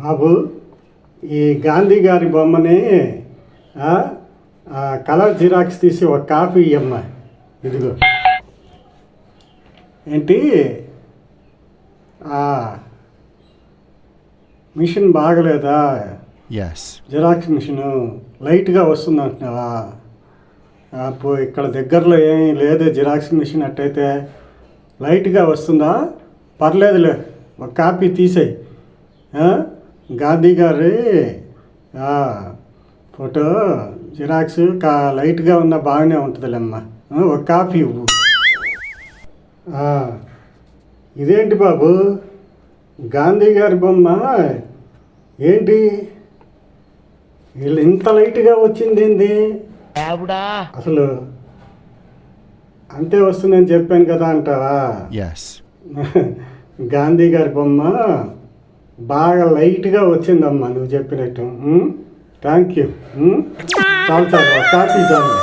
బాబు ఈ గాంధీ గారి బొమ్మని కలర్ జిరాక్స్ తీసి ఒక కాపీ ఇవ్వమ్మా. ఇదిగో ఏంటి మిషన్ బాగలేదా? జిరాక్స్ మిషను లైట్గా వస్తుంది అంటున్నావా? ఇక్కడ దగ్గరలో ఏమీ లేదే జిరాక్స్ మిషన్. అట్టయితే లైట్గా వస్తుందా? పర్లేదులే, ఒక కాపీ తీసేయి. గాంధీ గారి ఫోటో జిరాక్స్ లైట్గా ఉన్నా బాగానే ఉంటుందిలేమ్మా. ఒక కాపీ ఇవ్వు. ఇదేంటి బాబు, గాంధీ గారి బొమ్మ ఏంటి వీళ్ళు ఇంత లైట్గా వచ్చింది? ఏంది అసలు? అంతే వస్తుందని చెప్పాను కదా అంటావా? గాంధీ గారి బొమ్మ బాగా లైట్గా వచ్చిందమ్మా నువ్వు చెప్పినట్టు. Thank you. చాలు చాలు, కాపీ చాలు.